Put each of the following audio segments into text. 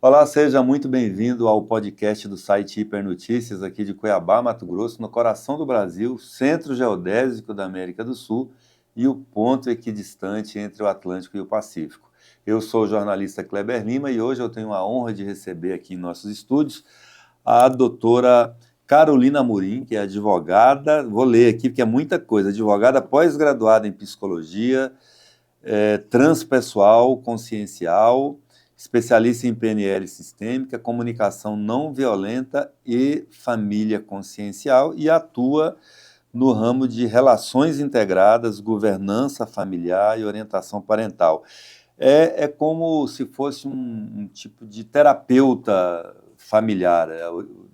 Olá, seja muito bem-vindo ao podcast do site Hipernotícias, aqui de Cuiabá, Mato Grosso, no coração do Brasil, centro geodésico da América do Sul e o ponto equidistante entre o Atlântico e o Pacífico. Eu sou o jornalista Kleber Lima e hoje eu tenho a honra de receber aqui em nossos estúdios a doutora Carolina Amorim, que é advogada, vou ler aqui porque é muita coisa, advogada pós-graduada em psicologia, transpessoal, consciencial, especialista em PNL sistêmica, comunicação não violenta e família consciencial e atua no ramo de relações integradas, governança familiar e orientação parental. É como se fosse um tipo de terapeuta familiar,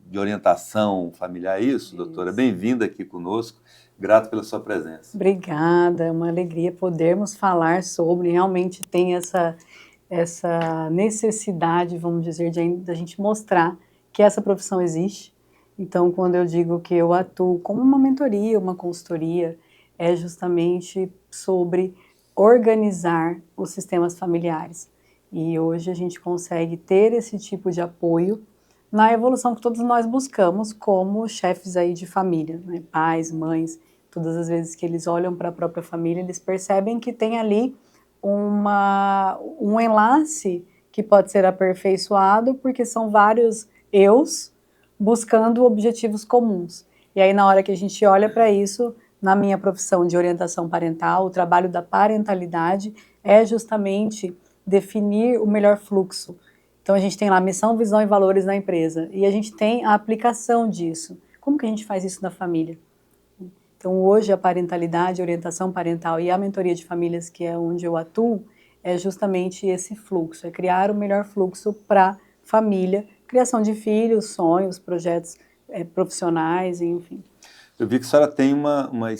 de orientação familiar, é isso, doutora? Bem-vinda aqui conosco, grato pela sua presença. Obrigada, é uma alegria podermos falar sobre, realmente tem essa necessidade, vamos dizer, da gente mostrar que essa profissão existe. Então, quando eu digo que eu atuo como uma mentoria, uma consultoria, é justamente sobre organizar os sistemas familiares. E hoje a gente consegue ter esse tipo de apoio na evolução que todos nós buscamos como chefes aí de família, né? Pais, mães, todas as vezes que eles olham para a própria família, eles percebem que tem ali um enlace que pode ser aperfeiçoado, porque são vários eus buscando objetivos comuns. E aí, na hora que a gente olha para isso, na minha profissão de orientação parental, o trabalho da parentalidade é justamente definir o melhor fluxo. Então, a gente tem lá missão, visão e valores na empresa, e a gente tem a aplicação disso. Como que a gente faz isso na família? Então, hoje, a parentalidade, a orientação parental e a mentoria de famílias, que é onde eu atuo, é justamente esse fluxo, é criar o melhor fluxo para a família, criação de filhos, sonhos, projetos profissionais, enfim. Eu vi que a senhora tem uma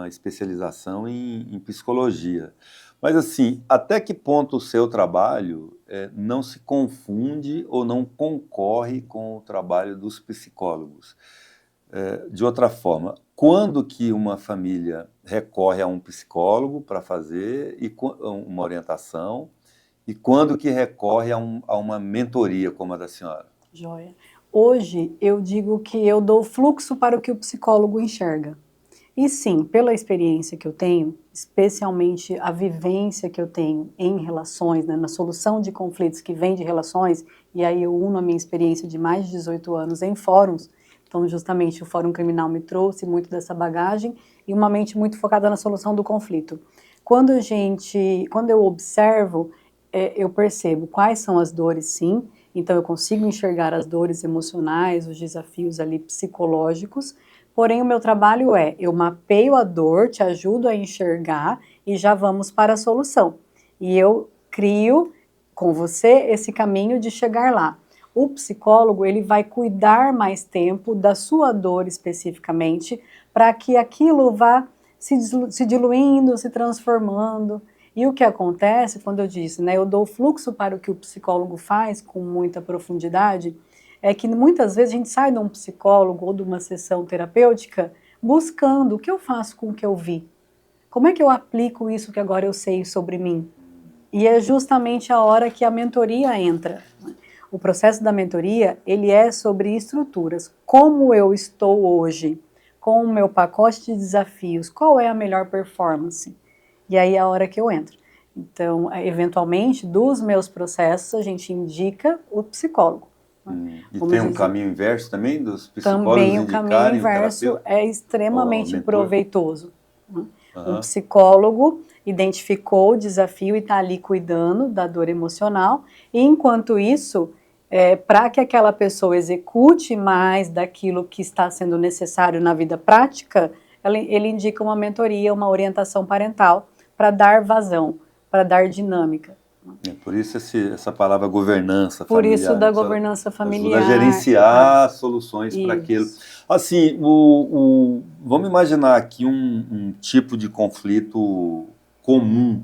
especialização em psicologia. Mas, assim, até que ponto o seu trabalho não se confunde ou não concorre com o trabalho dos psicólogos? De outra forma, quando que uma família recorre a um psicólogo para fazer uma orientação e quando que recorre a uma mentoria como a da senhora? Joia. Hoje, eu digo que eu dou fluxo para o que o psicólogo enxerga. E sim, pela experiência que eu tenho, especialmente a vivência que eu tenho em relações, né, na solução de conflitos que vem de relações, e aí eu uno a minha experiência de mais de 18 anos em fóruns, então justamente o Fórum Criminal me trouxe muito dessa bagagem e uma mente muito focada na solução do conflito. Quando eu observo, eu percebo quais são as dores, sim, então eu consigo enxergar as dores emocionais, os desafios ali psicológicos, porém o meu trabalho eu mapeio a dor, te ajudo a enxergar e já vamos para a solução. E eu crio com você esse caminho de chegar lá. O psicólogo, ele vai cuidar mais tempo da sua dor especificamente, para que aquilo vá se diluindo, se transformando. E o que acontece, quando eu disse, né, eu dou fluxo para o que o psicólogo faz com muita profundidade, é que muitas vezes a gente sai de um psicólogo ou de uma sessão terapêutica buscando o que eu faço com o que eu vi. Como é que eu aplico isso que agora eu sei sobre mim? E é justamente a hora que a mentoria entra. O processo da mentoria, ele é sobre estruturas. Como eu estou hoje com o meu pacote de desafios, qual é a melhor performance? E aí é a hora que eu entro. Então, eventualmente, dos meus processos, a gente indica o psicólogo. E tem um caminho inverso também, dos psicólogos também o caminho inverso é extremamente proveitoso. Um psicólogo identificou o desafio e está ali cuidando da dor emocional, e enquanto isso, para que aquela pessoa execute mais daquilo que está sendo necessário na vida prática, ele indica uma mentoria, uma orientação parental para dar vazão, para dar dinâmica. Por isso essa palavra governança familiar. Por familiar. Isso da governança familiar. Ajuda a gerenciar soluções para aquilo. Assim, vamos imaginar aqui um tipo de conflito comum.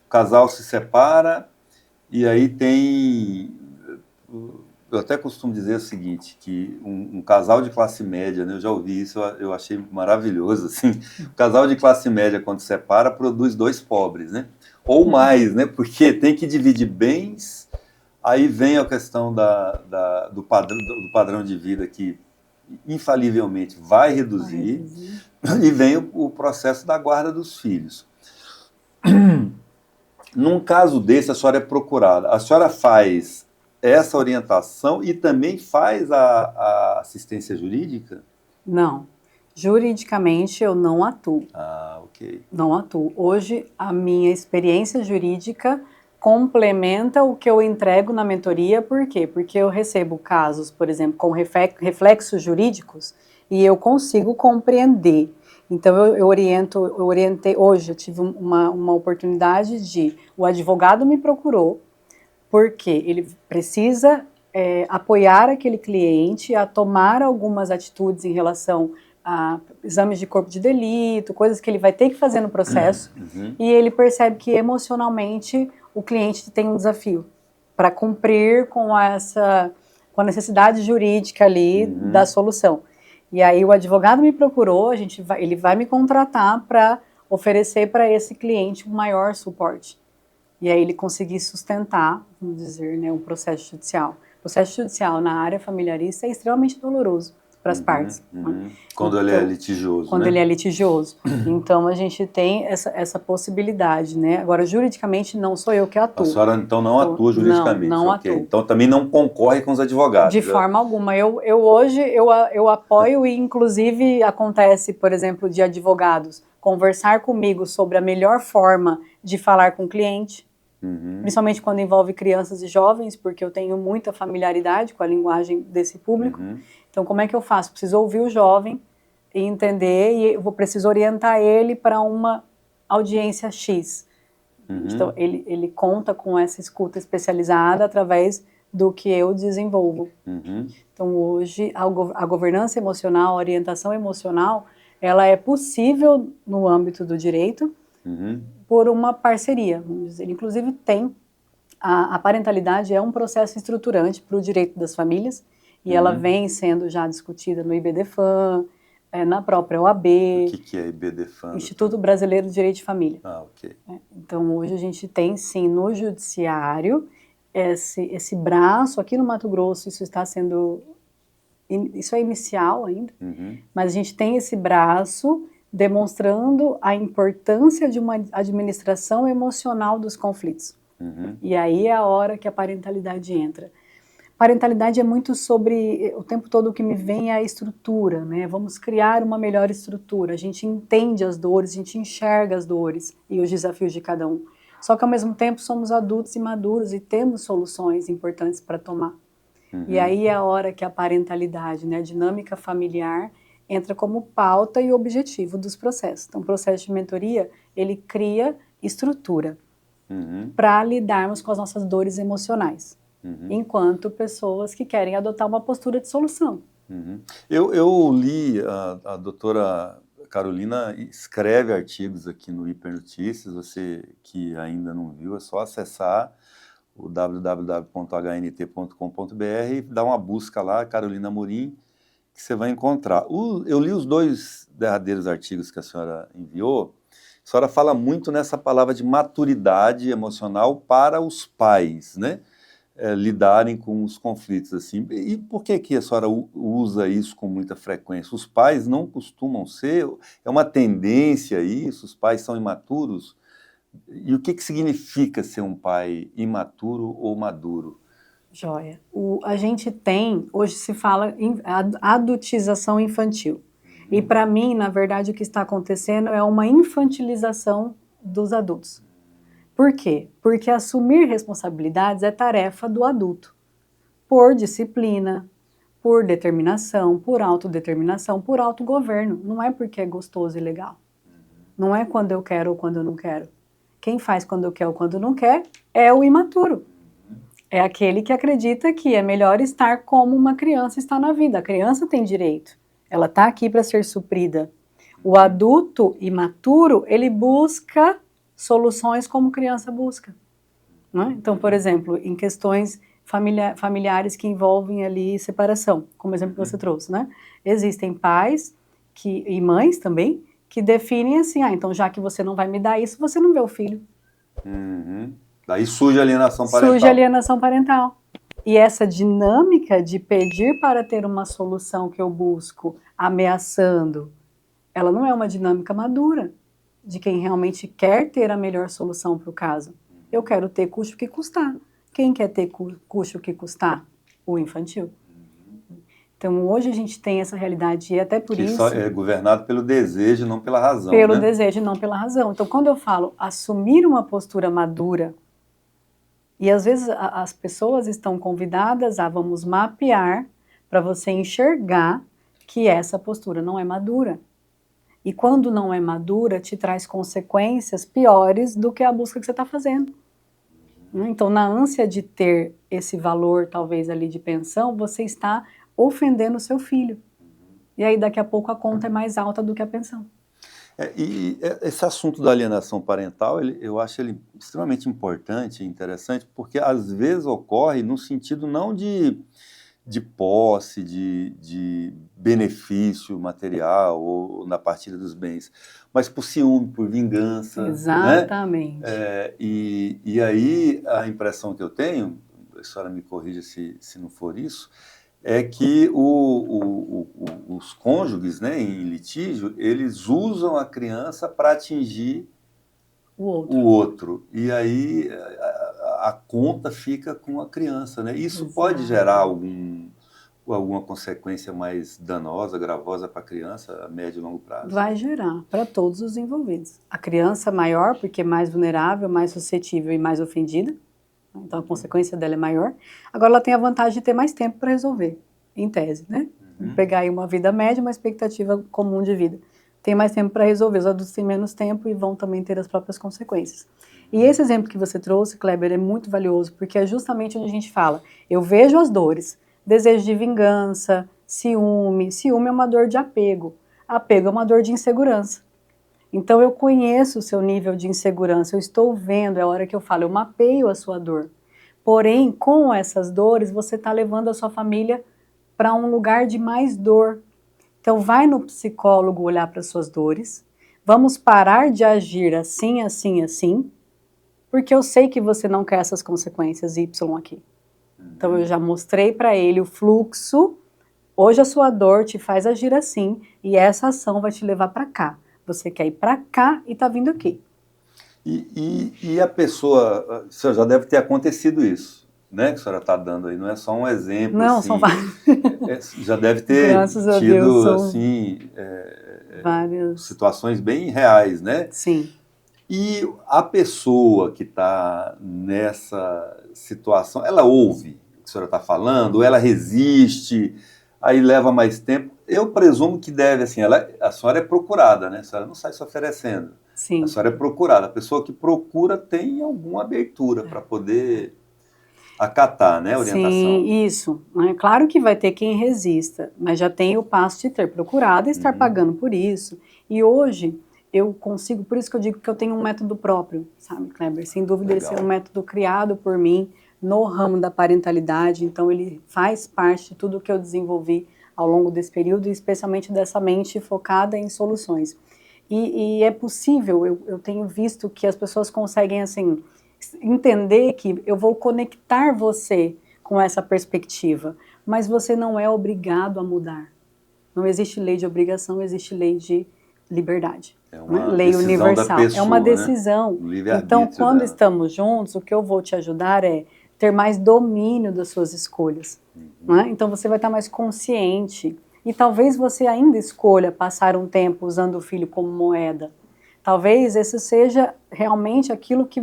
O casal se separa e aí tem... Eu até costumo dizer o seguinte, que um casal de classe média, né, eu já ouvi isso, eu achei maravilhoso, assim, o casal de classe média, quando se separa, produz dois pobres, né? Ou mais, né? Porque tem que dividir bens, Aí vem a questão do padrão de vida que infalivelmente vai reduzir, e vem o processo da guarda dos filhos. Num caso desse, a senhora é procurada. A senhora faz essa orientação e também faz a assistência jurídica? Não. Juridicamente, eu não atuo. Ah, ok. Não atuo. Hoje, a minha experiência jurídica complementa o que eu entrego na mentoria. Por quê? Porque eu recebo casos, por exemplo, com reflexos jurídicos e eu consigo compreender. Então, eu orientei, hoje eu tive uma oportunidade o advogado me procurou, porque ele precisa apoiar aquele cliente a tomar algumas atitudes em relação a exames de corpo de delito, coisas que ele vai ter que fazer no processo, e ele percebe que emocionalmente o cliente tem um desafio para cumprir com a necessidade jurídica ali da solução. E aí o advogado me procurou, ele vai me contratar para oferecer para esse cliente um maior suporte. E aí ele conseguir sustentar, vamos dizer, né, um processo judicial. O processo judicial na área familiarista é extremamente doloroso para as partes. Né? Quando ele é litigioso, Quando né? ele é litigioso. Então, a gente tem essa possibilidade, né? Agora, juridicamente, não sou eu que atuo. A senhora, então, não atua juridicamente? Não okay. atuo. Então, também não concorre com os advogados? De forma alguma. Hoje, eu apoio e, inclusive, acontece, por exemplo, de advogados conversar comigo sobre a melhor forma de falar com o cliente, principalmente quando envolve crianças e jovens, porque eu tenho muita familiaridade com a linguagem desse público. Então, como é que eu faço? Preciso ouvir o jovem e entender, e eu preciso orientar ele para uma audiência X. Então, ele conta com essa escuta especializada através do que eu desenvolvo. Então, hoje, a governança emocional, a orientação emocional, ela é possível no âmbito do direito por uma parceria, vamos dizer. Inclusive, a parentalidade é um processo estruturante para o direito das famílias, e ela vem sendo já discutida no IBDFAM, na própria OAB. O que é IBDFAM? Instituto Brasileiro de Direito de Família. Ah, ok. Então, hoje a gente tem, sim, no judiciário, esse braço, aqui no Mato Grosso, isso é inicial ainda, mas a gente tem esse braço demonstrando a importância de uma administração emocional dos conflitos. E aí é a hora que a parentalidade entra. Parentalidade é muito sobre, o tempo todo o que me vem é a estrutura, né? Vamos criar uma melhor estrutura, a gente entende as dores, a gente enxerga as dores e os desafios de cada um. Só que ao mesmo tempo somos adultos e maduros e temos soluções importantes para tomar. E aí é a hora que a parentalidade, né, a dinâmica familiar, entra como pauta e objetivo dos processos. Então o processo de mentoria, ele cria estrutura para lidarmos com as nossas dores emocionais. Enquanto pessoas que querem adotar uma postura de solução. Eu li, a doutora Carolina escreve artigos aqui no Hipernotícias, você que ainda não viu, é só acessar o www.hnt.com.br e dar uma busca lá, Carolina Amorim, que você vai encontrar. Eu li os 2 derradeiros artigos que a senhora enviou. A senhora fala muito nessa palavra de maturidade emocional para os pais, né? Lidarem com os conflitos, assim. E por que a senhora usa isso com muita frequência? Os pais não costumam ser? É uma tendência isso? Os pais são imaturos? E o que significa ser um pai imaturo ou maduro? Joia. A gente tem, hoje se fala em adultização infantil. E para mim, na verdade, o que está acontecendo é uma infantilização dos adultos. Por quê? Porque assumir responsabilidades é tarefa do adulto. Por disciplina, por determinação, por autodeterminação, por autogoverno. Não é porque é gostoso e legal. Não é quando eu quero ou quando eu não quero. Quem faz quando eu quero ou quando não quer é o imaturo. É aquele que acredita que é melhor estar como uma criança está na vida. A criança tem direito. Ela está aqui para ser suprida. O adulto imaturo, ele busca soluções como criança busca. Né? Então, por exemplo, em questões familiares que envolvem ali separação, como exemplo que você trouxe, né? Existem pais e mães também que definem assim, então já que você não vai me dar isso, você não vê o filho. Daí surge a alienação parental. Surge a alienação parental. E essa dinâmica de pedir para ter uma solução que eu busco, ameaçando, ela não é uma dinâmica madura de quem realmente quer ter a melhor solução para o caso. Eu quero ter custe o que custar. Quem quer ter custe o que custar? O infantil. Então, hoje a gente tem essa realidade e até por que isso... só é governado pelo desejo, não pela razão, pelo né? desejo e não pela razão. Então, quando eu falo assumir uma postura madura, e às vezes as pessoas estão convidadas a vamos mapear para você enxergar que essa postura não é madura. E quando não é madura, te traz consequências piores do que a busca que você está fazendo. Então, na ânsia de ter esse valor, talvez ali de pensão, você está ofendendo o seu filho. E aí, daqui a pouco, a conta é mais alta do que a pensão. Esse assunto da alienação parental, eu acho ele extremamente importante e interessante, porque às vezes ocorre no sentido não de posse, de benefício material ou na partilha dos bens, mas por ciúme, por vingança. Exatamente. Né? E aí a impressão que eu tenho, a senhora me corrija se não for isso, é que os cônjuges, né, em litígio, eles usam a criança para atingir o outro. E aí a conta fica com a criança, né? Isso Exato. Pode gerar alguma consequência mais danosa, gravosa para a criança a médio e longo prazo? Vai gerar para todos os envolvidos. A criança maior, porque é mais vulnerável, mais suscetível e mais ofendida. Então a consequência dela é maior. Agora ela tem a vantagem de ter mais tempo para resolver, em tese, né? Pegar aí uma vida média, uma expectativa comum de vida. Tem mais tempo para resolver, os adultos têm menos tempo e vão também ter as próprias consequências. E esse exemplo que você trouxe, Kleber, é muito valioso, porque é justamente onde a gente fala, eu vejo as dores, desejo de vingança, ciúme é uma dor de apego é uma dor de insegurança. Então eu conheço o seu nível de insegurança, eu estou vendo, é a hora que eu falo, eu mapeio a sua dor. Porém, com essas dores, você está levando a sua família para um lugar de mais dor. Então vai no psicólogo olhar para suas dores, vamos parar de agir assim, assim, assim, porque eu sei que você não quer essas consequências Y aqui. Então eu já mostrei para ele o fluxo, hoje a sua dor te faz agir assim, e essa ação vai te levar para cá. Você quer ir para cá e está vindo aqui. E a pessoa, já deve ter acontecido isso, né? Que a senhora está dando aí, não é só um exemplo. Não, assim, são vários. Já deve ter Graças tido a Deus, assim, várias situações bem reais, né? Sim. E a pessoa que está nessa situação, ela ouve o que a senhora está falando, ou ela resiste, aí leva mais tempo. Eu presumo que deve, assim, a senhora é procurada, né? A senhora não sai se oferecendo. Sim. A senhora é procurada. A pessoa que procura tem alguma abertura para poder acatar, né, a orientação. Sim, isso. É claro que vai ter quem resista, mas já tem o passo de ter procurado e estar pagando por isso. E hoje eu consigo, por isso que eu digo que eu tenho um método próprio, sabe, Kleber? Sem dúvida Legal. Esse é um método criado por mim no ramo da parentalidade, então ele faz parte de tudo que eu desenvolvi ao longo desse período, e especialmente dessa mente focada em soluções. E é possível, eu tenho visto que as pessoas conseguem, assim, entender que eu vou conectar você com essa perspectiva, mas você não é obrigado a mudar. Não existe lei de obrigação, existe lei de liberdade. É uma lei decisão universal. da pessoa, é uma decisão. Né? Então, quando dela. estamos juntos, o que eu vou te ajudar é ter mais domínio das suas escolhas. Né? Então, você vai estar mais consciente. E talvez você ainda escolha passar um tempo usando o filho como moeda. Talvez esse seja realmente aquilo que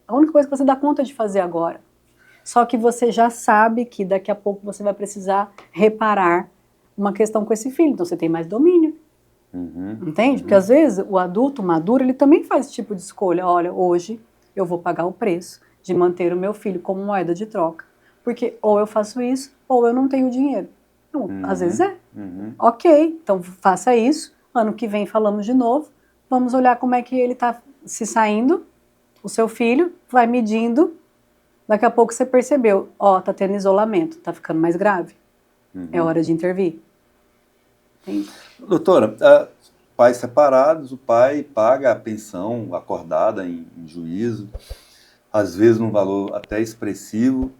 a única coisa que você dá conta de fazer agora. Só que você já sabe que daqui a pouco você vai precisar reparar uma questão com esse filho. Então, você tem mais domínio. Entende? Porque às vezes o adulto maduro, ele também faz esse tipo de escolha. Olha, hoje eu vou pagar o preço de manter o meu filho como moeda de troca. Porque ou eu faço isso, ou eu não tenho dinheiro. Então, às vezes é. Ok, então faça isso. Ano que vem falamos de novo. Vamos olhar como é que ele está se saindo. O seu filho vai medindo. Daqui a pouco você percebeu. Tá tendo isolamento, tá ficando mais grave. É hora de intervir. Entende? Doutora, pais separados, o pai paga a pensão acordada em juízo. às vezes num valor até expressivo,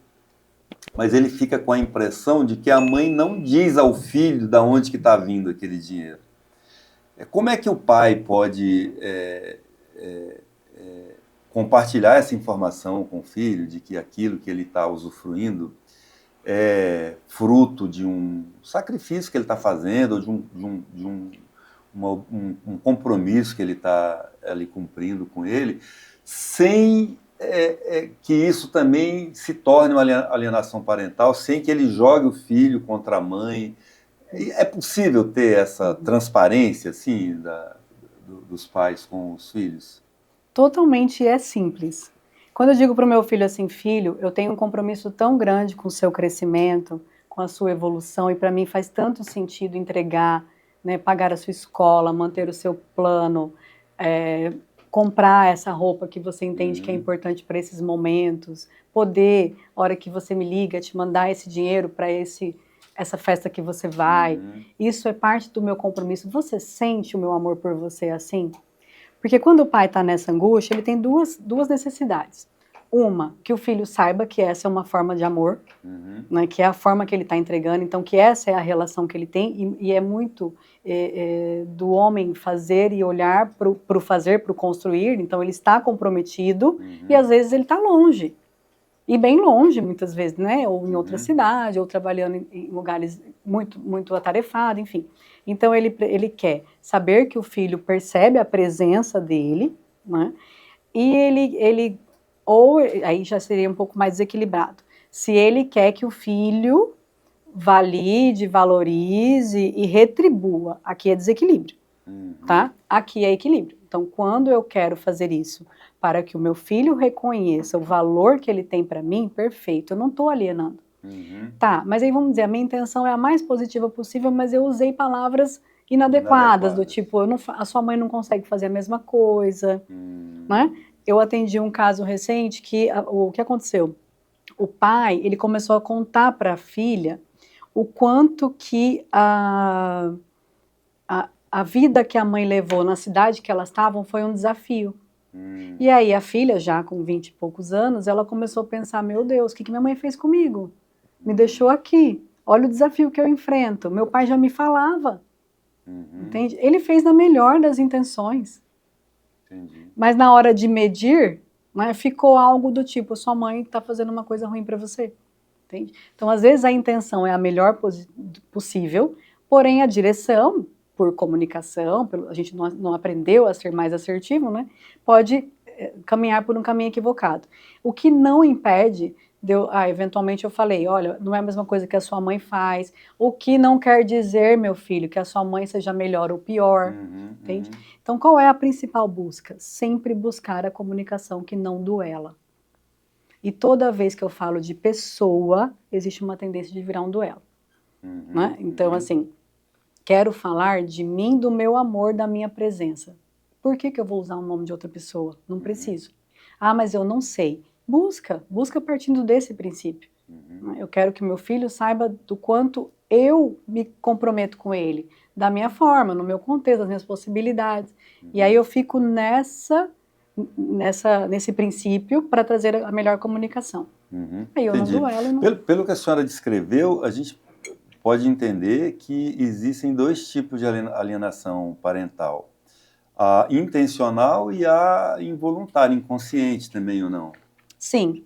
mas ele fica com a impressão de que a mãe não diz ao filho de onde que está vindo aquele dinheiro. Como é que o pai pode compartilhar essa informação com o filho de que aquilo que ele está usufruindo é fruto de um sacrifício que ele está fazendo, ou de um compromisso que ele está ali cumprindo com ele, sem que isso também se torne uma alienação parental, sem que ele jogue o filho contra a mãe? É possível ter essa transparência assim, dos pais com os filhos? Totalmente é simples. Quando eu digo para o meu filho assim, filho, eu tenho um compromisso tão grande com o seu crescimento, com a sua evolução, e para mim faz tanto sentido entregar, né, pagar a sua escola, manter o seu plano, comprar essa roupa que você entende que é importante para esses momentos, poder, a hora que você me liga, te mandar esse dinheiro para essa festa que você vai. Isso é parte do meu compromisso. Você sente o meu amor por você assim? Porque quando o pai está nessa angústia, ele tem duas necessidades. Uma, que o filho saiba que essa é uma forma de amor, né, que é a forma que ele está entregando, então que essa é a relação que ele tem, e é muito do homem fazer e olhar para o fazer, para o construir, então ele está comprometido, e às vezes ele está longe. E bem longe, muitas vezes, né? Ou em outra cidade, ou trabalhando em lugares muito, muito atarefados, enfim. Então, ele quer saber que o filho percebe a presença dele, né? E ou aí já seria um pouco mais desequilibrado. Se ele quer que o filho valide, valorize e retribua, aqui é desequilíbrio, tá? Aqui é equilíbrio. Então, quando eu quero fazer isso para que o meu filho reconheça o valor que ele tem para mim, perfeito, eu não estou alienando. Tá, mas aí vamos dizer, a minha intenção é a mais positiva possível, mas eu usei palavras inadequadas, do tipo, a sua mãe não consegue fazer a mesma coisa, né? Eu atendi um caso recente que, o que aconteceu? O pai, ele começou a contar para a filha o quanto que a vida que a mãe levou na cidade que elas estavam foi um desafio. E aí a filha, já com 20 e poucos anos, ela começou a pensar, meu Deus, o que minha mãe fez comigo? Me deixou aqui, olha o desafio que eu enfrento, meu pai já me falava, entende? Ele fez na melhor das intenções, mas na hora de medir, né, ficou algo do tipo, sua mãe está fazendo uma coisa ruim para você, entende? Então às vezes a intenção é a melhor possível, porém a direção, por comunicação, a gente não aprendeu a ser mais assertivo, né? Pode caminhar por um caminho equivocado. O que não impede eventualmente eu falei, olha, não é a mesma coisa que a sua mãe faz, o que não quer dizer, meu filho, que a sua mãe seja melhor ou pior, entende? Então, qual é a principal busca? Sempre buscar a comunicação que não duela. E toda vez que eu falo de pessoa, existe uma tendência de virar um duelo, né? Então, assim, quero falar de mim, do meu amor, da minha presença. Por que eu vou usar o nome de outra pessoa? Não preciso. Ah, mas eu não sei. Busca partindo desse princípio. Eu quero que meu filho saiba do quanto eu me comprometo com ele, da minha forma, no meu contexto, das minhas possibilidades. E aí eu fico nesse princípio para trazer a melhor comunicação. Aí eu Entendi. não duelo e não... Pelo que a senhora descreveu, a gente pode entender que existem dois tipos de alienação parental. A intencional e a involuntária, inconsciente também ou não? Sim.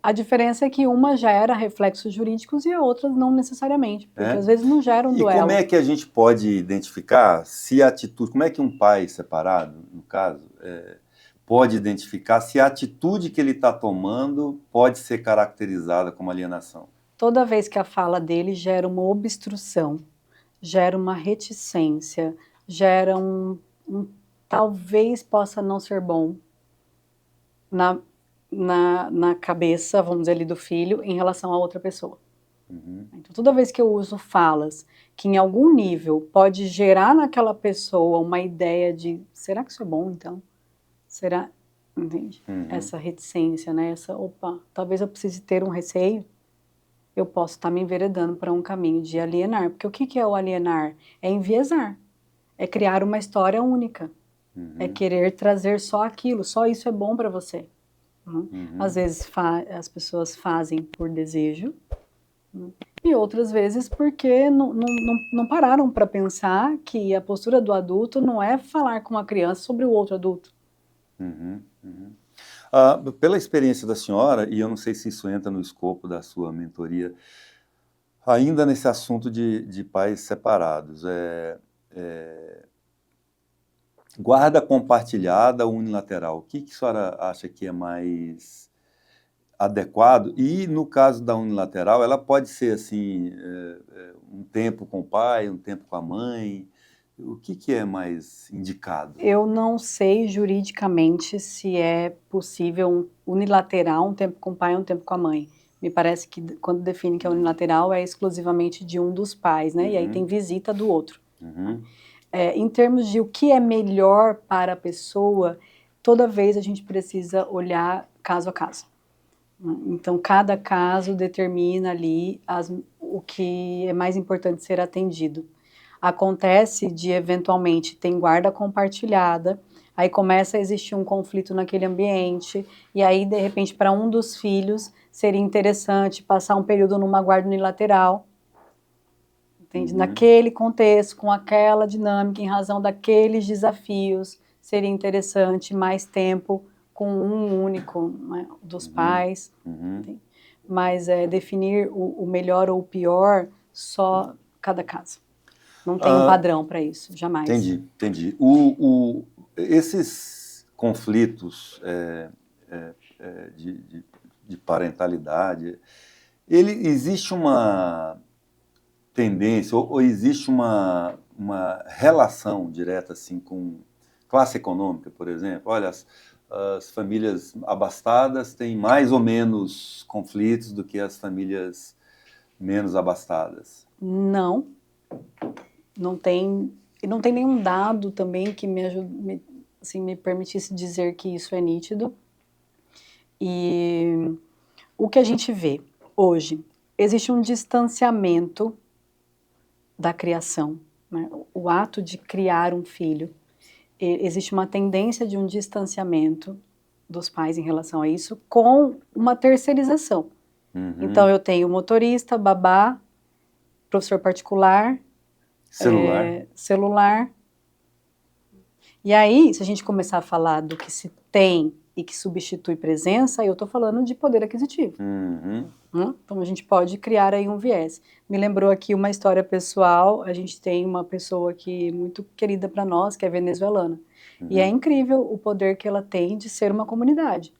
A diferença é que uma gera reflexos jurídicos e a outra não necessariamente, porque às vezes não gera um duelo. E como é que a gente pode identificar se a atitude, como é que um pai separado, no caso, pode identificar se a atitude que ele está tomando pode ser caracterizada como alienação? Toda vez que a fala dele gera uma obstrução, gera uma reticência, gera talvez possa não ser bom na cabeça, vamos dizer ali, do filho em relação a outra pessoa. Então, toda vez que eu uso falas que em algum nível pode gerar naquela pessoa uma ideia de, será que isso é bom então? Será? Entende? Essa reticência, né? Talvez eu precise ter um receio, eu posso estar me enveredando para um caminho de alienar. Porque o que é o alienar? É enviesar, é criar uma história única, é querer trazer só aquilo, só isso é bom para você. Às vezes as pessoas fazem por desejo, e outras vezes porque não pararam para pensar que a postura do adulto não é falar com a criança sobre o outro adulto. Pela experiência da senhora, e eu não sei se isso entra no escopo da sua mentoria, ainda nesse assunto de pais separados, guarda compartilhada ou unilateral, o que a senhora acha que é mais adequado? E no caso da unilateral, ela pode ser assim, um tempo com o pai, um tempo com a mãe, o que é mais indicado? Eu não sei juridicamente se é possível unilateral, um tempo com o pai e um tempo com a mãe. Me parece que quando define que é unilateral é exclusivamente de um dos pais, né? E aí tem visita do outro. Em termos de o que é melhor para a pessoa, toda vez a gente precisa olhar caso a caso. Então, cada caso determina ali o que é mais importante ser atendido. Acontece de, eventualmente, tem guarda compartilhada, aí começa a existir um conflito naquele ambiente, e aí, de repente, para um dos filhos, seria interessante passar um período numa guarda unilateral, entende? Naquele contexto, com aquela dinâmica, em razão daqueles desafios, seria interessante mais tempo com um único, né, dos pais, mas definir o melhor ou o pior, só cada caso. Não tem um padrão para isso, jamais. Entendi. Esses conflitos de parentalidade, existe uma tendência, ou existe uma relação direta assim, com classe econômica, por exemplo? Olha, as famílias abastadas têm mais ou menos conflitos do que as famílias menos abastadas. Não tem nenhum dado também que me permitisse dizer que isso é nítido. E o que a gente vê hoje, existe um distanciamento da criação, né? O ato de criar um filho, existe uma tendência de um distanciamento dos pais em relação a isso, com uma terceirização. Então eu tenho motorista, babá, professor particular, celular. E aí, se a gente começar a falar do que se tem e que substitui presença, eu estou falando de poder aquisitivo. Então a gente pode criar aí um viés. Me lembrou aqui uma história pessoal, a gente tem uma pessoa aqui muito querida para nós, que é venezuelana. E é incrível o poder que ela tem de ser uma comunidade.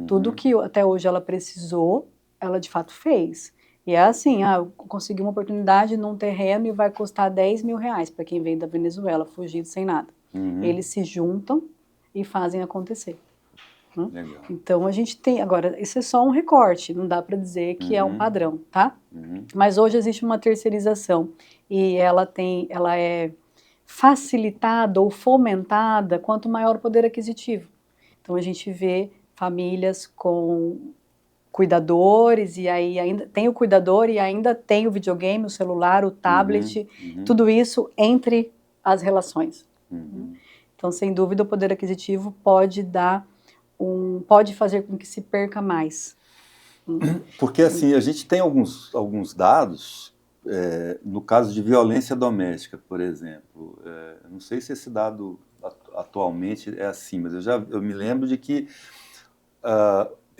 Tudo que até hoje ela precisou, ela de fato fez. E é assim, eu consegui uma oportunidade num terreno e vai custar 10 mil reais para quem vem da Venezuela, fugido sem nada. Eles se juntam e fazem acontecer. Então a gente tem, agora, isso é só um recorte, não dá para dizer que é um padrão, tá? Mas hoje existe uma terceirização e ela é facilitada ou fomentada quanto maior o poder aquisitivo. Então a gente vê famílias com cuidadores, e aí ainda tem o cuidador e ainda tem o videogame, o celular, o tablet, tudo isso entre as relações. Então, sem dúvida, o poder aquisitivo pode fazer com que se perca mais. Porque, assim, a gente tem alguns dados, no caso de violência doméstica, por exemplo. Não sei se esse dado atualmente é assim, mas eu me lembro de que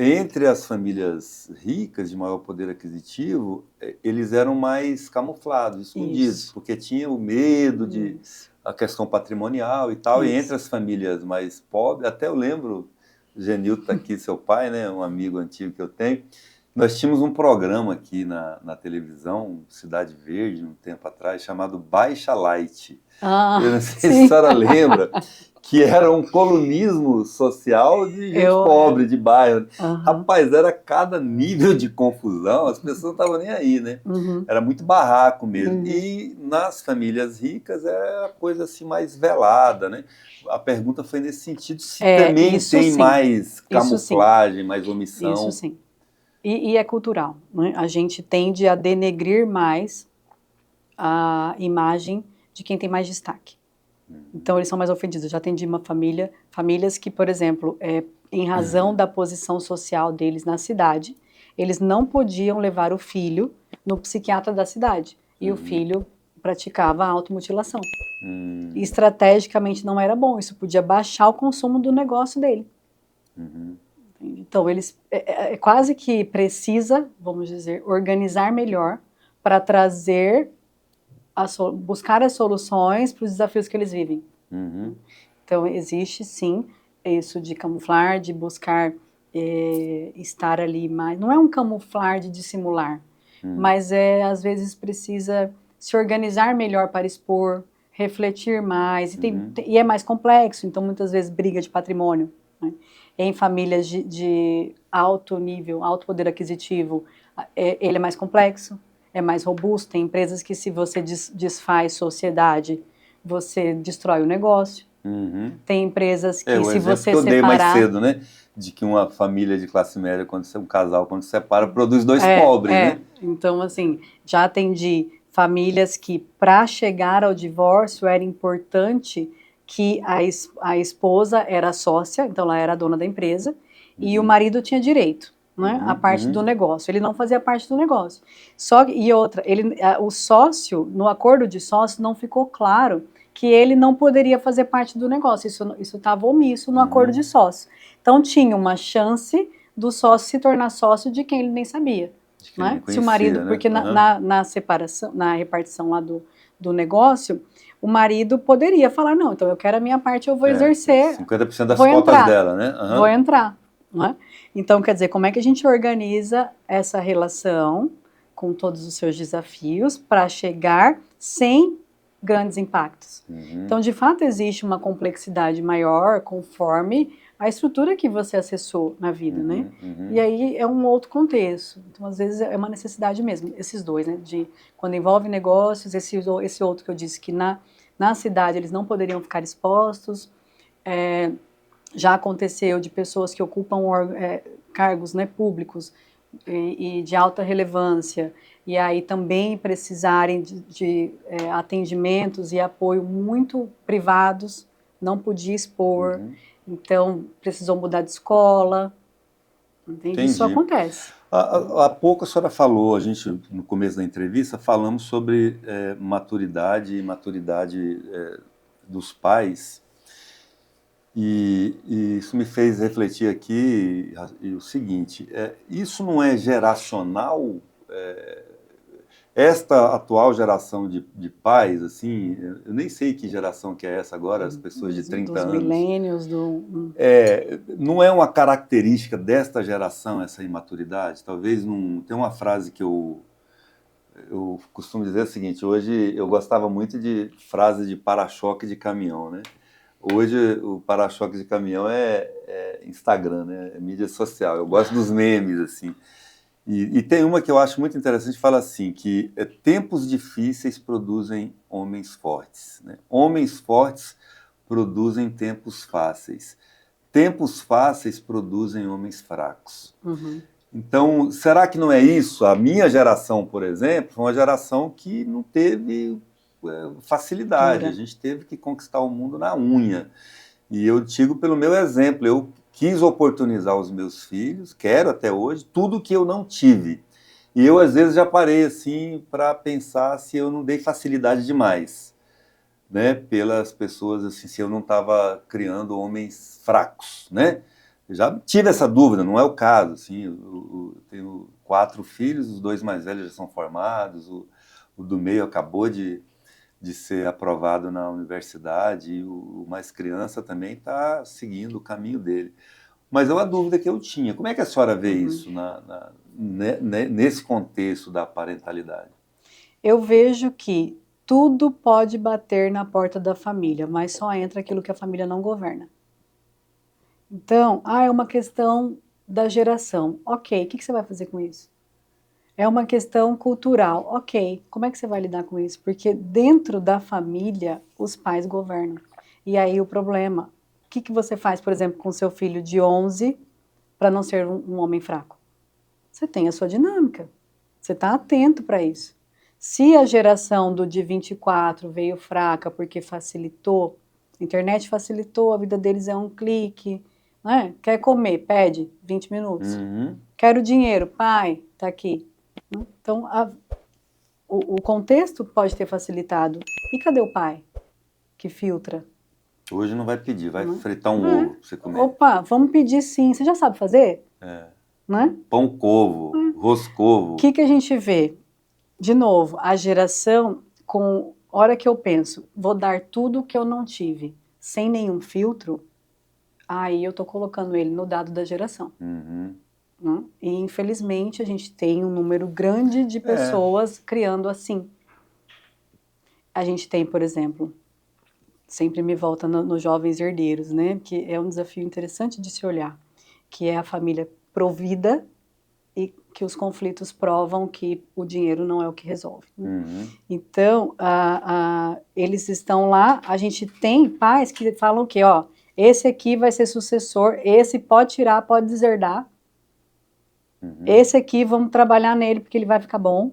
entre as famílias ricas, de maior poder aquisitivo, eles eram mais camuflados, escondidos, porque tinha o medo de a questão patrimonial e tal, e entre as famílias mais pobres, até eu lembro, Genilton tá aqui, seu pai, né, um amigo antigo que eu tenho, nós tínhamos um programa aqui na televisão, Cidade Verde, um tempo atrás, chamado Baixa Light. Eu não sei se a senhora lembra, que era um colunismo social de gente pobre, de bairro. Rapaz, era cada nível de confusão, as pessoas não estavam nem aí, né? Era muito barraco mesmo. E nas famílias ricas é a coisa assim mais velada, né? A pergunta foi nesse sentido, se também tem mais camuflagem, mais omissão. Isso sim. E é cultural, né? A gente tende a denegrir mais a imagem de quem tem mais destaque. Então, eles são mais ofendidos. Eu já atendi famílias que, por exemplo, em razão da posição social deles na cidade, eles não podiam levar o filho no psiquiatra da cidade. E o filho praticava a automutilação. E estrategicamente não era bom. Isso podia baixar o consumo do negócio dele. Então, eles quase que precisa, vamos dizer, organizar melhor para trazer, buscar as soluções para os desafios que eles vivem. Então, existe sim isso de camuflar, de buscar estar ali mais. Não é um camuflar de dissimular, mas às vezes precisa se organizar melhor para expor, refletir mais, e é mais complexo, então muitas vezes briga de patrimônio, né? Em famílias de alto nível, alto poder aquisitivo, ele é mais complexo, é mais robusto. Tem empresas que, se você desfaz sociedade, você destrói o negócio. Tem empresas que, se você separar... eu dei mais cedo, né? De que uma família de classe média, um casal, quando se separa, produz dois pobres, né? Então, assim, já atendi famílias que, para chegar ao divórcio, era importante que a esposa era sócia, então ela era a dona da empresa, e o marido tinha direito, né, a parte do negócio. Ele não fazia parte do negócio. E outra, o sócio, no acordo de sócio, não ficou claro que ele não poderia fazer parte do negócio. Isso estava omisso no acordo de sócio. Então tinha uma chance do sócio se tornar sócio de quem ele nem sabia. Né? Se o marido, né? Porque na separação, na repartição lá do negócio, o marido poderia falar, não, então eu quero a minha parte, eu vou exercer. 50% das cotas dela, né? Vou entrar. Né? Então, quer dizer, como é que a gente organiza essa relação com todos os seus desafios para chegar sem grandes impactos? Então, de fato, existe uma complexidade maior conforme a estrutura que você acessou na vida, né? E aí é um outro contexto. Então, às vezes, é uma necessidade mesmo, esses dois, né? Quando envolve negócios, esse outro que eu disse que na cidade eles não poderiam ficar expostos. Já aconteceu de pessoas que ocupam cargos, né, públicos e de alta relevância, e aí também precisarem de atendimentos e apoio muito privados, não podia expor. Então, precisou mudar de escola. Entende? Isso acontece. Há pouco a senhora falou, a gente, no começo da entrevista, falamos sobre maturidade dos pais. E isso me fez refletir aqui o seguinte, isso não é geracional? Esta atual geração de pais, assim, eu nem sei que geração que é essa agora, as pessoas de 30 anos. Dos milênios, não é uma característica desta geração essa imaturidade? Talvez não... Tem uma frase que eu costumo dizer o seguinte, hoje eu gostava muito de frases de para-choque de caminhão, né? Hoje o para-choque de caminhão é Instagram, né? É mídia social, eu gosto dos memes, assim. E tem uma que eu acho muito interessante, fala assim, que tempos difíceis produzem homens fortes, né? Homens fortes produzem tempos fáceis. Tempos fáceis produzem homens fracos. Então, será que não é isso? A minha geração, por exemplo, foi uma geração que não teve facilidade. A gente teve que conquistar o mundo na unha. E eu digo pelo meu exemplo, eu quis oportunizar os meus filhos, quero até hoje, tudo que eu não tive. E eu, às vezes, já parei assim para pensar se eu não dei facilidade demais, né, pelas pessoas, assim, se eu não estava criando homens fracos, né? Eu já tive essa dúvida, não é o caso, assim, eu tenho 4 filhos, os 2 mais velhos já são formados, o do meio acabou de ser aprovado na universidade, e o mais criança também está seguindo o caminho dele. Mas é uma dúvida que eu tinha. Como é que a senhora vê isso nesse contexto da parentalidade? Eu vejo que tudo pode bater na porta da família, mas só entra aquilo que a família não governa. Então, é uma questão da geração. Ok, o que você vai fazer com isso? É uma questão cultural. Ok, como é que você vai lidar com isso? Porque dentro da família, os pais governam. E aí o problema, o que você faz, por exemplo, com seu filho de 11 para não ser um homem fraco? Você tem a sua dinâmica. Você está atento para isso. Se a geração do de 24 veio fraca porque facilitou, a internet facilitou, a vida deles é um clique, né? Quer comer, pede, 20 minutos. Quero dinheiro, pai, tá aqui. Então, o contexto pode ter facilitado. E cadê o pai que filtra? Hoje não vai pedir, vai fritar um ovo pra você comer. Opa, vamos pedir sim. Você já sabe fazer? Né? Pão covo, roscovo. O que a gente vê? De novo, a geração com... Hora que eu penso, vou dar tudo que eu não tive, sem nenhum filtro, aí eu tô colocando ele no dado da geração. Né? E infelizmente a gente tem um número grande de pessoas criando assim. A gente tem, por exemplo, sempre me volta nos jovens herdeiros, né? Que é um desafio interessante de se olhar, que é a família provida e que os conflitos provam que o dinheiro não é o que resolve. Então, eles estão lá, a gente tem pais que falam que, ó, esse aqui vai ser sucessor, esse pode tirar, pode deserdar, esse aqui vamos trabalhar nele porque ele vai ficar bom.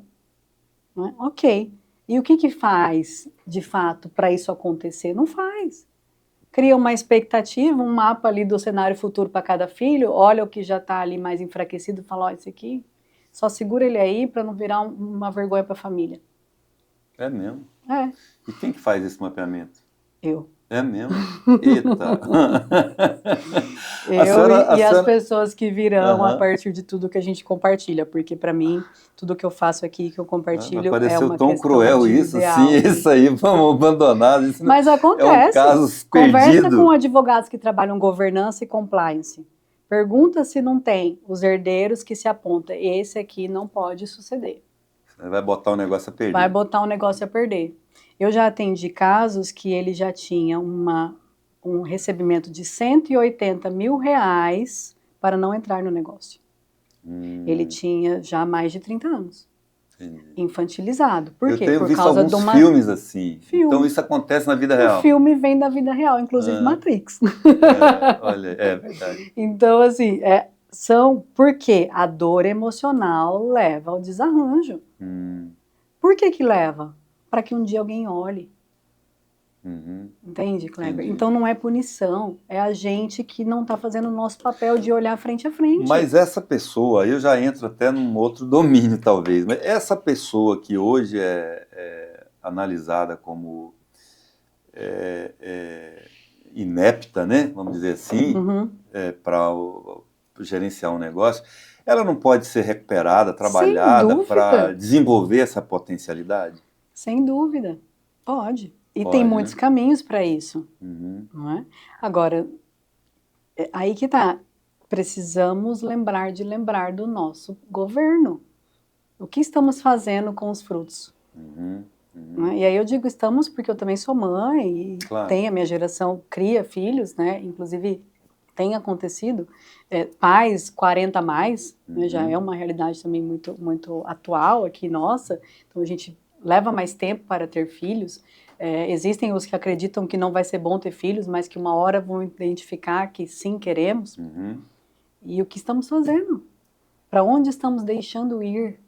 Né? Ok. E o que faz, de fato, para isso acontecer? Não faz. Cria uma expectativa, um mapa ali do cenário futuro para cada filho, olha o que já está ali mais enfraquecido e fala, ó, esse aqui, só segura ele aí para não virar uma vergonha para a família. É mesmo? É. E quem que faz esse mapeamento? Eu. É mesmo? Eita! As pessoas que virão a partir de tudo que a gente compartilha, porque para mim, tudo que eu faço aqui, que eu compartilho, é uma tão questão cruel de isso, ideal. Sim, isso aí, vamos abandonar. Isso Mas acontece. É um caso Conversa perdido. com advogados que trabalham governança e compliance. Pergunta se não tem os herdeiros que se apontam. Esse aqui não pode suceder. Vai botar o negócio a perder. Vai botar o negócio a perder. Eu já atendi casos que ele já tinha um recebimento de R$180 mil para não entrar no negócio. Ele tinha já mais de 30 anos. Infantilizado. Por quê? Eu tenho Por visto causa alguns de uma... filmes assim. Então isso acontece na vida real. O filme vem da vida real, inclusive Matrix. Olha, é verdade. Então, assim, porque a dor emocional leva ao desarranjo. Por que leva? Para que um dia alguém olhe. Entende, Kleber? Entendi. Então não é punição, é a gente que não está fazendo o nosso papel de olhar frente a frente. Mas essa pessoa, eu já entro até num outro domínio talvez, mas essa pessoa que hoje é analisada como inepta, né, vamos dizer assim, para gerenciar um negócio, ela não pode ser recuperada, trabalhada para desenvolver essa potencialidade? Sem dúvida, pode. E tem muitos caminhos para isso. Não é? Agora, aí que tá. Precisamos lembrar do nosso governo. O que estamos fazendo com os frutos? E aí eu digo estamos porque eu também sou mãe e tenho a minha geração, cria filhos, né? Inclusive tem acontecido, pais 40 a mais, né? Já é uma realidade também muito, muito atual aqui, nossa. Então a gente leva mais tempo para ter filhos. Existem os que acreditam que não vai ser bom ter filhos, mas que uma hora vão identificar que sim, queremos. E o que estamos fazendo? Para onde estamos deixando ir?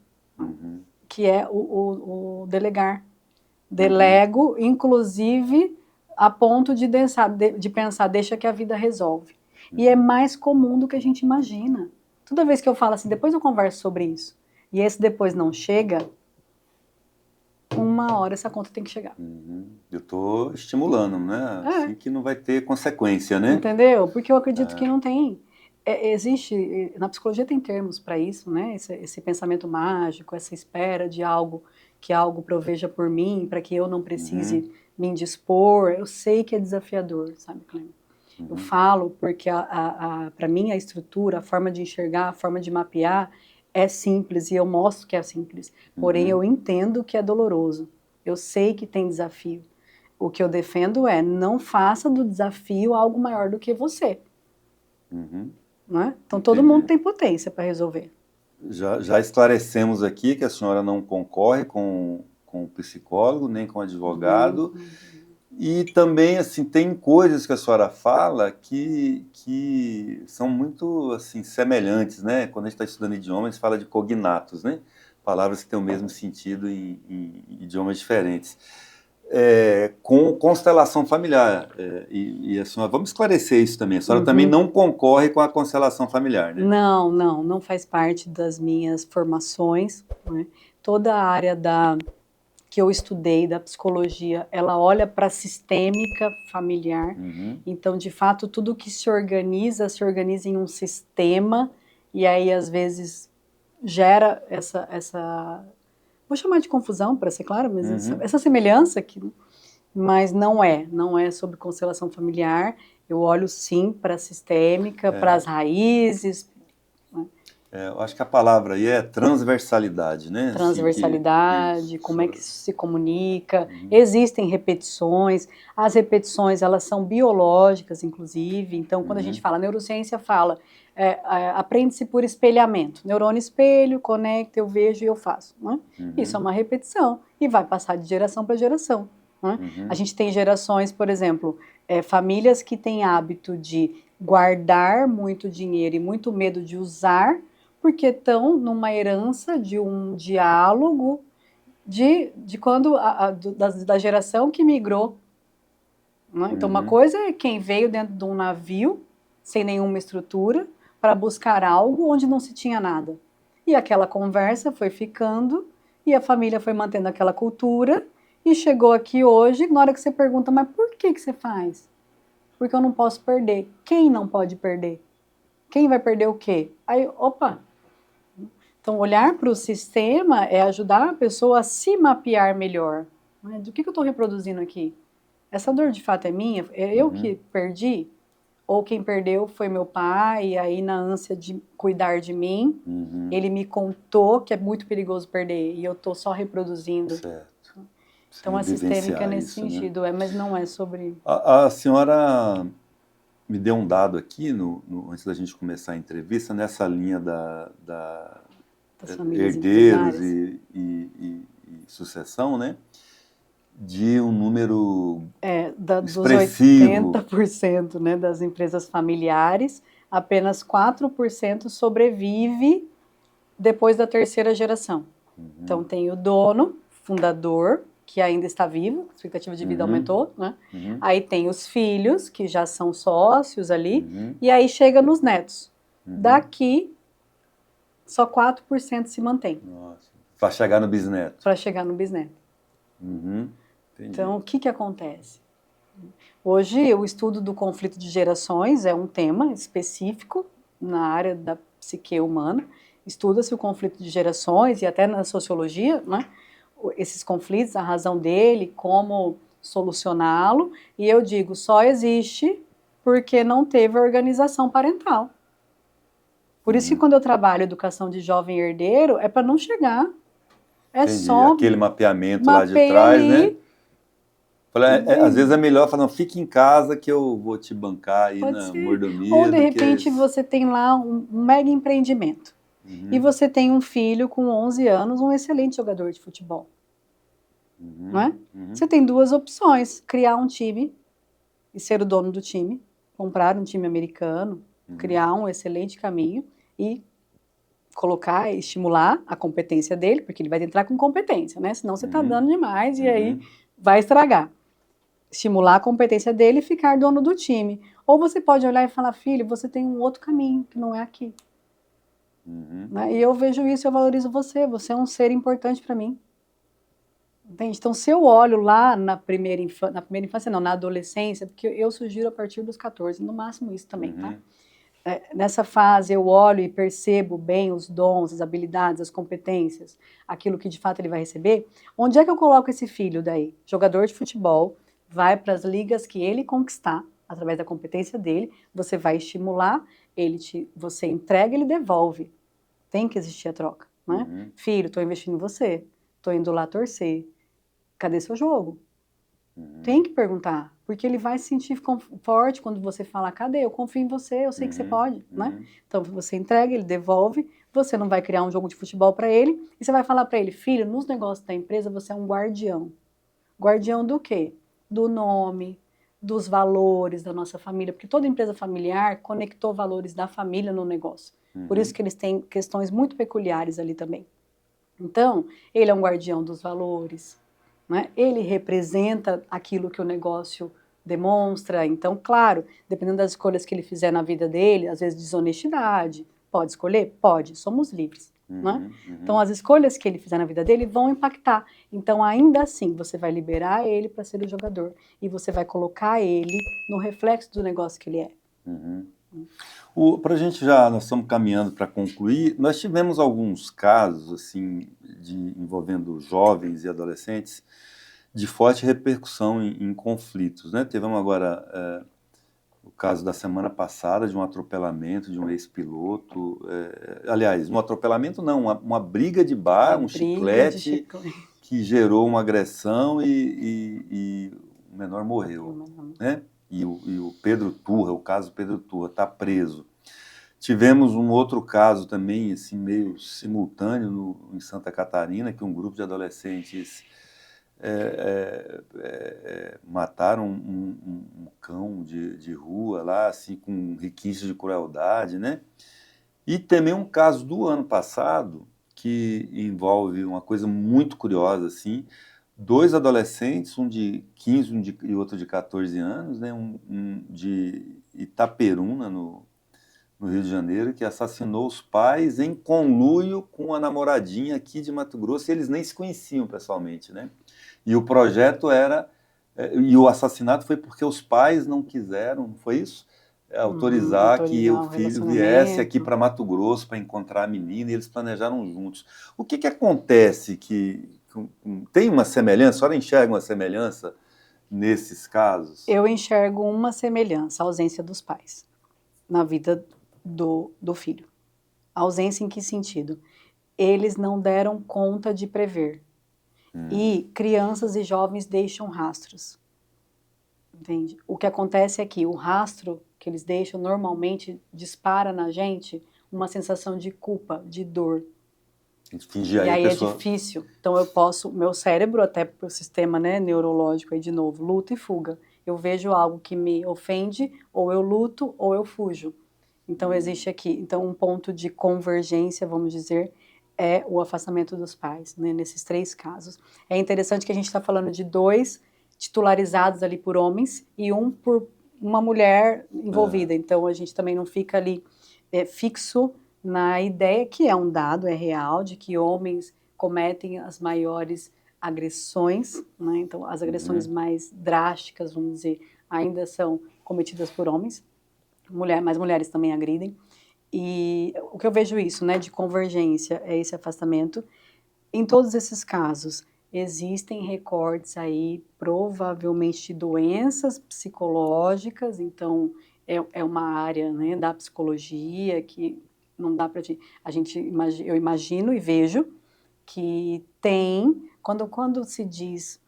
Que é o delegar. Delego, inclusive, a ponto de pensar, deixa que a vida resolve. E é mais comum do que a gente imagina. Toda vez que eu falo assim, depois eu converso sobre isso, e esse depois não chega, uma hora essa conta tem que chegar. Eu estou estimulando, né? Assim que não vai ter consequência, né? Entendeu? Porque eu acredito que não tem. Existe, na psicologia tem termos para isso, né? Esse pensamento mágico, essa espera de algo, que algo proveja por mim, para que eu não precise me indispor. Eu sei que é desafiador, sabe, Cleber? Eu falo porque, para mim, a estrutura, a forma de enxergar, a forma de mapear é simples e eu mostro que é simples. Porém, eu entendo que é doloroso. Eu sei que tem desafio. O que eu defendo é não faça do desafio algo maior do que você. Não é? Então, todo mundo tem potência para resolver. Já esclarecemos aqui que a senhora não concorre com o psicólogo, nem com o advogado. E também, assim, tem coisas que a senhora fala que são muito, assim, semelhantes, né? Quando a gente está estudando idiomas, a gente fala de cognatos, né? palavras que têm o mesmo sentido em idiomas diferentes. Com constelação familiar, e a senhora, vamos esclarecer isso também, a senhora também não concorre com a constelação familiar, né? Não faz parte das minhas formações, né? Toda a área que eu estudei da psicologia, ela olha para a sistêmica familiar, então, de fato, tudo que se organiza em um sistema, e aí, às vezes, gera vou chamar de confusão, para ser claro, mas essa semelhança, mas não é sobre constelação familiar. Eu olho, sim, para a sistêmica, para as raízes. Eu acho que a palavra aí é transversalidade, né? Transversalidade, como é que isso se comunica. Existem repetições, as repetições, elas são biológicas, inclusive. Então, quando a gente fala, a neurociência fala, aprende-se por espelhamento. Neurônio espelho, conecta, eu vejo e eu faço. Né? Isso é uma repetição e vai passar de geração para geração. Né? A gente tem gerações, por exemplo, famílias que têm hábito de guardar muito dinheiro e muito medo de usar, porque estão numa herança de um diálogo de quando da geração que migrou. Né? Então, uma coisa é quem veio dentro de um navio, sem nenhuma estrutura, para buscar algo onde não se tinha nada. E aquela conversa foi ficando, e a família foi mantendo aquela cultura, e chegou aqui hoje, na hora que você pergunta, mas por que você faz? Porque eu não posso perder. Quem não pode perder? Quem vai perder o quê? Aí, opa! Então, olhar para o sistema é ajudar a pessoa a se mapear melhor. Né? Do que eu estou reproduzindo aqui? Essa dor de fato é minha? É eu que perdi? Ou quem perdeu foi meu pai, e aí na ânsia de cuidar de mim, ele me contou que é muito perigoso perder, e eu estou só reproduzindo. Certo. Então, a sistêmica é nesse sentido, né? Mas não é sobre... A senhora me deu um dado aqui, antes da gente começar a entrevista, nessa linha das herdeiros e sucessão, né? De um número expressivo. Dos 80%, né, das empresas familiares, apenas 4% sobrevive depois da terceira geração. Então, tem o dono, fundador, que ainda está vivo, a expectativa de vida aumentou, né? Aí tem os filhos, que já são sócios ali, e aí chega nos netos. Daqui, só 4% se mantém. Para chegar no bisneto. Para chegar no bisneto. Então, o que acontece? Hoje, o estudo do conflito de gerações é um tema específico na área da psique humana. Estuda-se o conflito de gerações e até na sociologia, né? Esses conflitos, a razão dele, como solucioná-lo. E eu digo, só existe porque não teve organização parental. Por isso que quando eu trabalho educação de jovem herdeiro, é para não chegar. Só aquele mapeamento lá de trás, ali, né? Às vezes é melhor falar, não, fique em casa que eu vou te bancar aí na mordomia. Ou de repente você tem lá um mega empreendimento. E você tem um filho com 11 anos, um excelente jogador de futebol. Não é? Você tem duas opções, criar um time e ser o dono do time, comprar um time americano, criar um excelente caminho e colocar, estimular a competência dele, porque ele vai entrar com competência, né? Senão você está dando demais e aí vai estragar. Estimular a competência dele e ficar dono do time. Ou você pode olhar e falar, filho, você tem um outro caminho que não é aqui. Né? E eu vejo isso, eu valorizo você é um ser importante para mim. Entende? Então, se eu olho lá na primeira infância não, na adolescência, porque eu sugiro a partir dos 14, no máximo isso também, tá? Nessa fase eu olho e percebo bem os dons, as habilidades, as competências, aquilo que de fato ele vai receber. Onde é que eu coloco esse filho daí? Jogador de futebol, vai para as ligas que ele conquistar, através da competência dele, você vai estimular, você entrega, ele devolve. Tem que existir a troca, né? Filho, estou investindo em você, estou indo lá torcer. Cadê seu jogo? Tem que perguntar, porque ele vai se sentir forte quando você fala, cadê? Eu confio em você, eu sei que você pode, né? Então você entrega, ele devolve, você não vai criar um jogo de futebol para ele, e você vai falar para ele, filho, nos negócios da empresa você é um guardião. Guardião do quê? Do nome, dos valores da nossa família, porque toda empresa familiar conectou valores da família no negócio. Por isso que eles têm questões muito peculiares ali também. Então, ele é um guardião dos valores, né? Ele representa aquilo que o negócio demonstra. Então, claro, dependendo das escolhas que ele fizer na vida dele, às vezes desonestidade, pode escolher? Pode, somos livres. Né? Então, as escolhas que ele fizer na vida dele vão impactar. Então, ainda assim, você vai liberar ele para ser o jogador e você vai colocar ele no reflexo do negócio que ele é. Para a gente já, nós estamos caminhando para concluir, nós tivemos alguns casos, assim, envolvendo jovens e adolescentes, de forte repercussão em conflitos, né? Tivemos agora o caso da semana passada de um atropelamento de um ex-piloto, aliás, um atropelamento não, uma briga de bar, chiclete, que gerou uma agressão e o menor morreu, né? E o Pedro Turra, o caso Pedro Turra, está preso. Tivemos um outro caso também, assim, meio simultâneo em Santa Catarina, que um grupo de adolescentes mataram um cão de rua lá, assim, com requintes de crueldade, né? E também um caso do ano passado, que envolve uma coisa muito curiosa, assim, dois adolescentes, um de 15 e outro de 14 anos, né? Um de Itaperuna, no Rio de Janeiro, que assassinou os pais em conluio com a namoradinha aqui de Mato Grosso, e eles nem se conheciam pessoalmente, né? E o projeto era, e o assassinato foi porque os pais não quiseram, foi isso? Autorizar que o filho viesse aqui para Mato Grosso para encontrar a menina, e eles planejaram juntos. O que acontece que tem uma semelhança? A senhora enxerga uma semelhança nesses casos? Eu enxergo uma semelhança, a ausência dos pais na vida do filho. A ausência em que sentido? Eles não deram conta de prever. E crianças e jovens deixam rastros. Entende? O que acontece é que o rastro que eles deixam normalmente dispara na gente uma sensação de culpa, de dor. Fingir e aí é difícil. Então eu posso, meu cérebro, até pro sistema, né, neurológico aí de novo, luta e fuga. Eu vejo algo que me ofende, ou eu luto, ou eu fujo. Então existe aqui, então um ponto de convergência, vamos dizer, é o afastamento dos pais, né, nesses três casos. É interessante que a gente está falando de dois titularizados ali por homens e um por uma mulher envolvida. Então a gente também não fica ali fixo na ideia, que é um dado, é real, de que homens cometem as maiores agressões, né? Então as agressões mais drásticas, vamos dizer, ainda são cometidas por homens, mas mulheres também agridem. E o que eu vejo isso, né, de convergência, é esse afastamento. Em todos esses casos, existem recortes aí, provavelmente, de doenças psicológicas, então é uma área, né, da psicologia que não dá para eu imagino e vejo que tem, quando se diz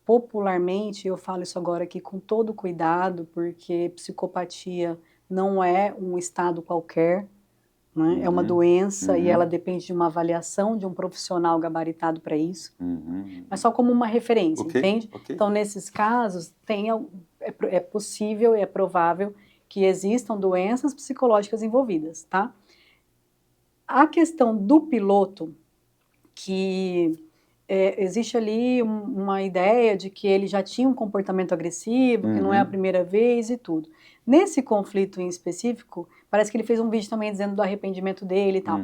popularmente, eu falo isso agora aqui com todo cuidado, porque psicopatia não é um estado qualquer, né? É uma doença e ela depende de uma avaliação de um profissional gabaritado para isso, mas só como uma referência, entende? Então, nesses casos, é possível e é provável que existam doenças psicológicas envolvidas, tá? A questão do piloto, que existe ali uma ideia de que ele já tinha um comportamento agressivo, que não é a primeira vez e tudo. Nesse conflito em específico, parece que ele fez um vídeo também dizendo do arrependimento dele e tal.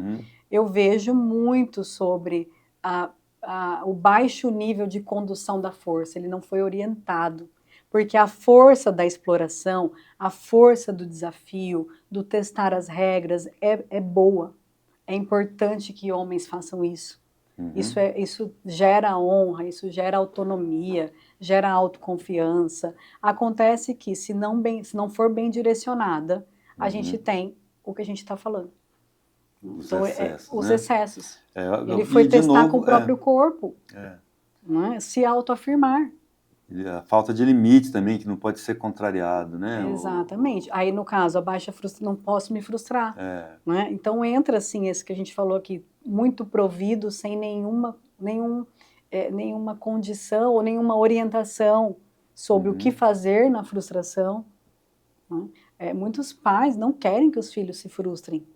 Eu vejo muito sobre o baixo nível de condução da força, ele não foi orientado. Porque a força da exploração, a força do desafio, do testar as regras é boa. É importante que homens façam isso. Isso gera honra, isso gera autonomia, gera autoconfiança. Acontece que, se não for bem direcionada, a gente tem o que a gente está falando. Os excessos. Ele foi testar com o próprio corpo, né? Se autoafirmar. A falta de limite também, que não pode ser contrariado, né? Exatamente. Aí, no caso, a baixa frustração, não posso me frustrar. Né? Então, entra, assim, esse que a gente falou aqui, muito provido, sem nenhuma condição ou nenhuma orientação sobre o que fazer na frustração. Né? Muitos pais não querem que os filhos se frustrem.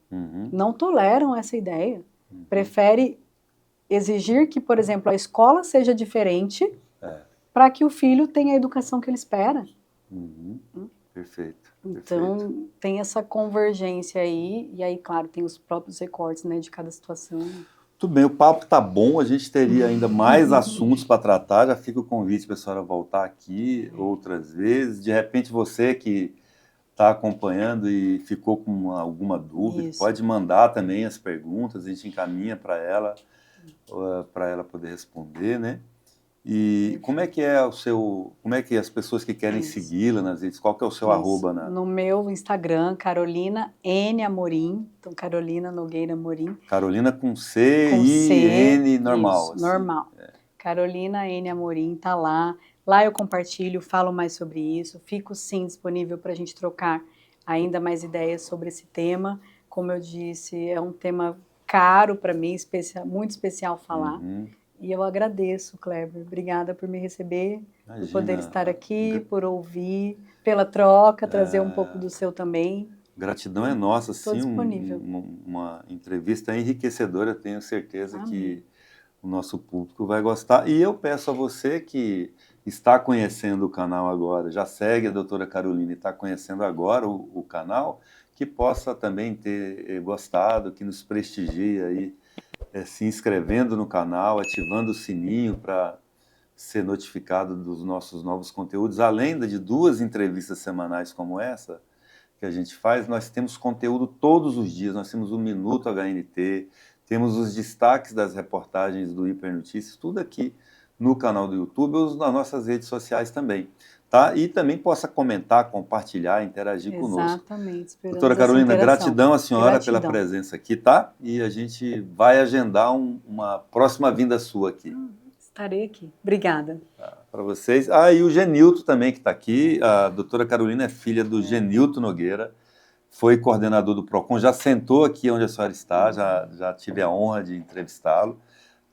Não toleram essa ideia. Prefere exigir que, por exemplo, a escola seja diferente para que o filho tenha a educação que ele espera. Perfeito. Então, tem essa convergência aí, e aí, claro, tem os próprios recortes, né, de cada situação. Tudo bem, o papo tá bom, a gente teria ainda mais assuntos para tratar, já fica o convite para a senhora voltar aqui outras vezes. De repente, você que está acompanhando e ficou com alguma dúvida, pode mandar também as perguntas, a gente encaminha para ela poder responder, né? E como é que é como é que as pessoas que querem segui-la nas redes, qual que é o seu arroba? No meu Instagram, Carolina N. Amorim, então Carolina Nogueira Amorim. Carolina com C e N normal. Isso, assim. Normal. Carolina N. Amorim, tá lá. Lá eu compartilho, falo mais sobre isso, fico sim disponível para a gente trocar ainda mais ideias sobre esse tema. Como eu disse, é um tema caro para mim, muito especial falar. E eu agradeço, Kleber. Obrigada por me receber, por poder estar aqui, por ouvir, pela troca, trazer um pouco do seu também. Gratidão é nossa, Estou sim, disponível. uma entrevista enriquecedora, tenho certeza que o nosso público vai gostar. E eu peço a você que está conhecendo o canal agora, já segue a doutora Carolina e está conhecendo agora o canal, que possa também ter gostado, que nos prestigie aí, se inscrevendo no canal, ativando o sininho para ser notificado dos nossos novos conteúdos, além de 2 entrevistas semanais como essa que a gente faz, nós temos conteúdo todos os dias, nós temos o Minuto HNT, temos os destaques das reportagens do Hipernotícias, tudo aqui no canal do YouTube ou nas nossas redes sociais também, tá? E também possa comentar, compartilhar, interagir conosco. Exatamente. Doutora Carolina, gratidão à senhora pela presença aqui, tá? E a gente vai agendar uma próxima vinda sua aqui. Estarei aqui. Obrigada. Para vocês. E o Genilton também que está aqui. A doutora Carolina é filha do Genilton Nogueira, foi coordenador do PROCON, já sentou aqui onde a senhora está, já tive a honra de entrevistá-lo.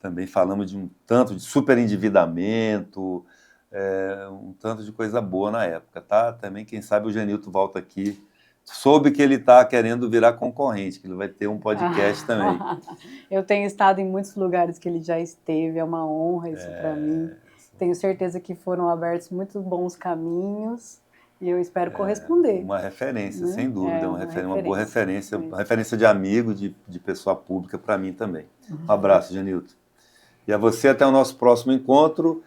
Também falamos de um tanto de superendividamento, um tanto de coisa boa na época, tá? Também, quem sabe, o Genilton volta aqui. Soube que ele está querendo virar concorrente, que ele vai ter um podcast também. Eu tenho estado em muitos lugares que ele já esteve, é uma honra isso para mim. Tenho certeza que foram abertos muitos bons caminhos e eu espero corresponder. Uma referência, sem dúvida, uma boa referência, uma referência de amigo, de pessoa pública para mim também. Um abraço, Genilton. E a você até o nosso próximo encontro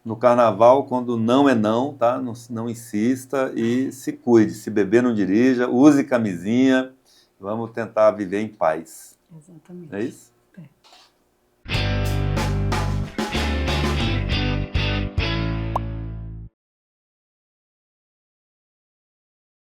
no Carnaval, quando não é não, tá? Não insista e se cuide. Se beber, não dirija, use camisinha, vamos tentar viver em paz. Exatamente. É isso?